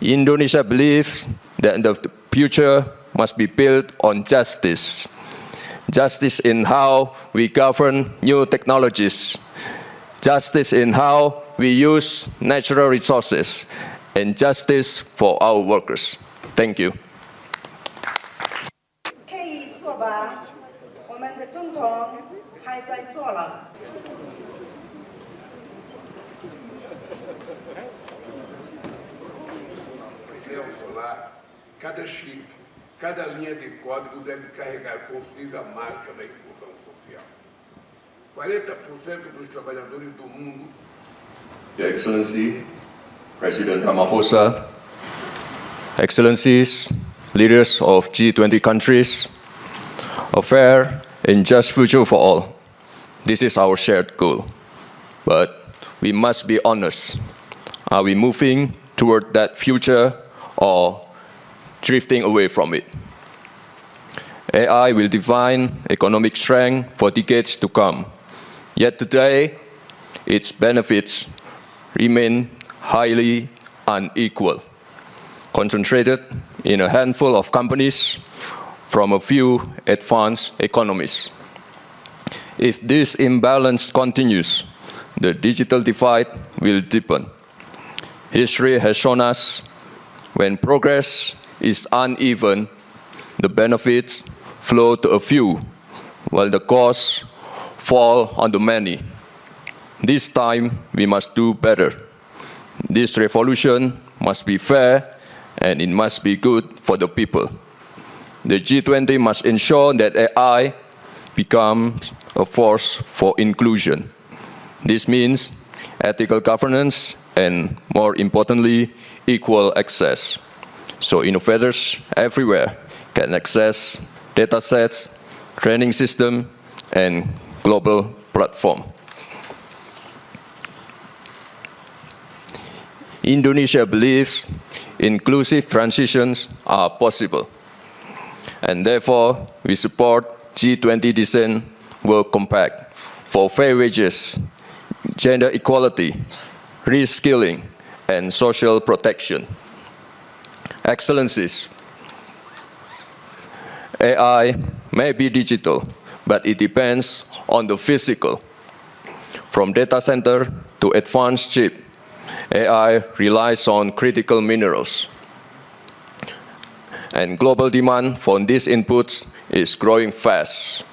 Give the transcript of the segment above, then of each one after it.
Indonesia believes that the future must be built on justice. Justice in how we govern new technologies. Justice in how we use natural resources. And justice for our workers. Thank you. 可以做吧，我们的总统还在做了。Cada chip, cada linha de código deve carregar consigo a marca da inclusão social. 40% dos trabalhadores do mundo. Your Excellency, President Ramaphosa, Excellencies, leaders of G20 countries, a fair and just future for all. This is our shared goal. But we must be honest. Are we moving toward that future or drifting away from it? AI will define economic strength for decades to come. Yet today, its benefits remain highly unequal, concentrated in a handful of companies from a few advanced economies. If this imbalance continues, the digital divide will deepen. History has shown us when progress is uneven, the benefits flow to a few, while the costs fall on the many. This time, we must do better. This revolution must be fair, and it must be good for the people. The G20 must ensure that AI becomes a force for inclusion. This means ethical governance and, more importantly, equal access, so innovators everywhere can access data sets, training system, and global platform. Indonesia believes inclusive transitions are possible, and therefore we support G20 Decent Work Compact for fair wages, gender equality, reskilling, and social protection. Excellencies, AI may be digital, but it depends on the physical. From data center to advanced chip, AI relies on critical minerals. And global demand for these inputs is growing fast.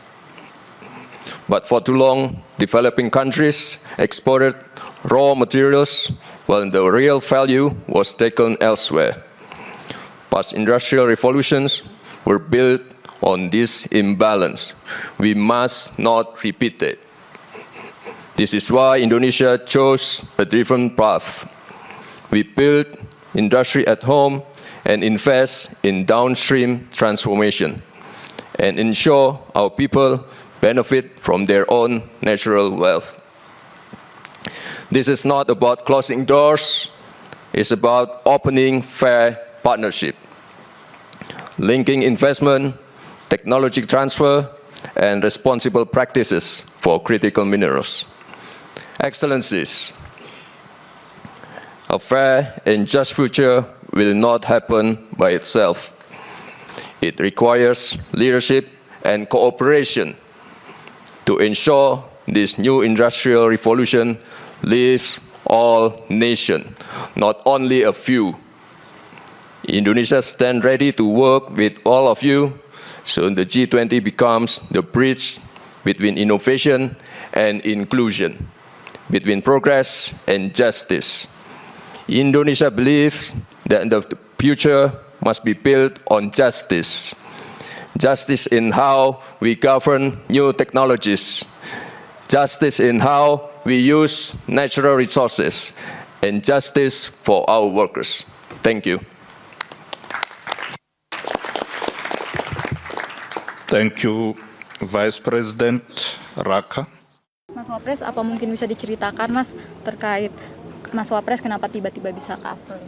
But for too long, developing countries exported raw materials while the real value was taken elsewhere. Past industrial revolutions were built on this imbalance. We must not repeat it. This is why Indonesia chose a different path. We build industry at home and invest in downstream transformation and ensure our people benefit from their own natural wealth. This is not about closing doors, it's about opening fair partnership, linking investment, technology transfer, and responsible practices for critical minerals. Excellencies, a fair and just future will not happen by itself. It requires leadership and cooperation to ensure this new industrial revolution lifts all nations, not only a few. Indonesia stands ready to work with all of you so the G20 becomes the bridge between innovation and inclusion, between progress and justice. Indonesia believes that the future must be built on justice. Justice in how we govern new technologies. Justice in how we use natural resources. And justice for our workers. Thank you. Thank you, Vice President Raka. Mas Wapres, apa mungkin bisa diceritakan, Mas, terkait Mas Wapres kenapa tiba-tiba bisa ke Afsel?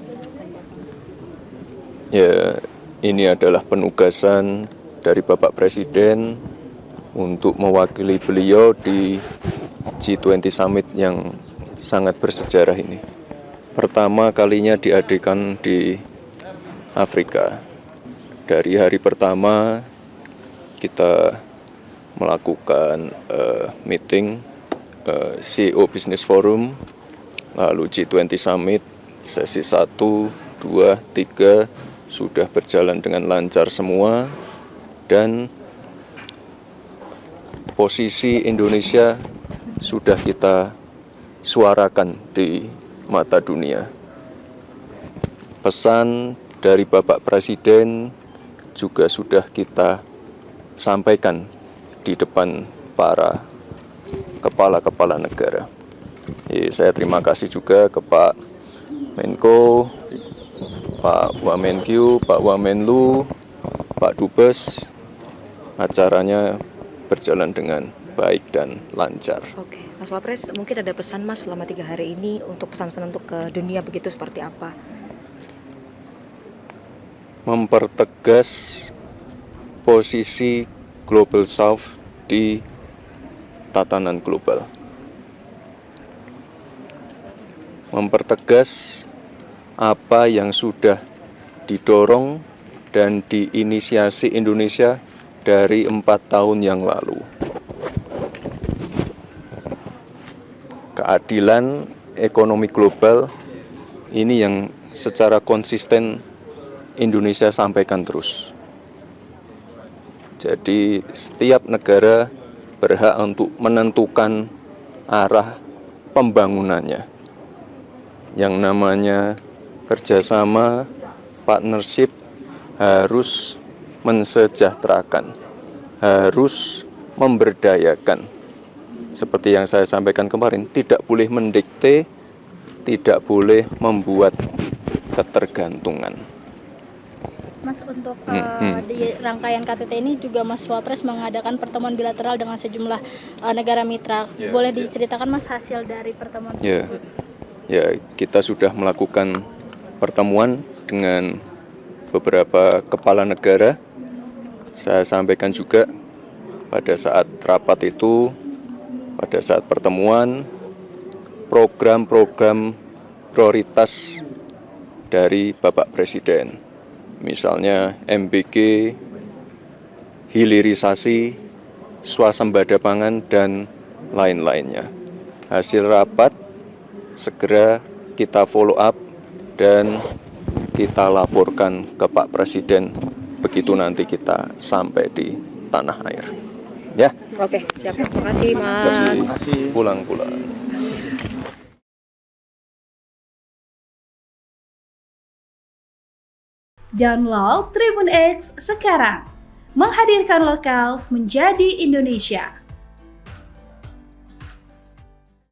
Ya, ini adalah penugasan dari Bapak Presiden untuk mewakili beliau di G20 Summit yang sangat bersejarah ini. pertama kalinya diadakan di Afrika. Dari hari pertama kita melakukan meeting CEO Business Forum, lalu G20 Summit, sesi 1, 2, 3 sudah berjalan dengan lancar semua, dan posisi Indonesia sudah kita suarakan di mata dunia. Pesan dari Bapak Presiden juga sudah kita sampaikan di depan para kepala-kepala negara. Saya terima kasih juga ke Pak Menko, Pak Wamenkyu, Pak Wamenlu, Pak Dubes. Acaranya berjalan dengan baik dan lancar. Oke, Mas Wapres, mungkin ada pesan Mas selama 3 hari ini untuk pesan-pesan untuk ke dunia begitu seperti apa? Mempertegas posisi Global South di tatanan global. Mempertegas apa yang sudah didorong dan diinisiasi Indonesia dari 4 tahun yang lalu. Keadilan ekonomi global ini yang secara konsisten Indonesia sampaikan terus. Jadi setiap negara berhak untuk menentukan arah pembangunannya. Yang namanya kerjasama, partnership harus mensejahterakan, harus memberdayakan. Seperti yang saya sampaikan kemarin, tidak boleh mendikte, tidak boleh membuat ketergantungan. Mas, untuk di rangkaian KTT ini juga Mas Wapres mengadakan pertemuan bilateral dengan sejumlah negara mitra. Boleh diceritakan Mas hasil dari pertemuan tersebut? Ya, kita sudah melakukan pertemuan dengan beberapa kepala negara. Saya sampaikan juga pada saat rapat itu, pada saat pertemuan, program-program prioritas dari Bapak Presiden. Misalnya MBG, hilirisasi, swasembada pangan, dan lain-lainnya. Hasil rapat segera kita follow up dan kita laporkan ke Pak Presiden begitu nanti kita sampai di tanah air. Ya. Oke, siap. Terima kasih Mas. Terima kasih. Pulang-pulang. Download Tribun X sekarang. Menghadirkan lokal menjadi Indonesia.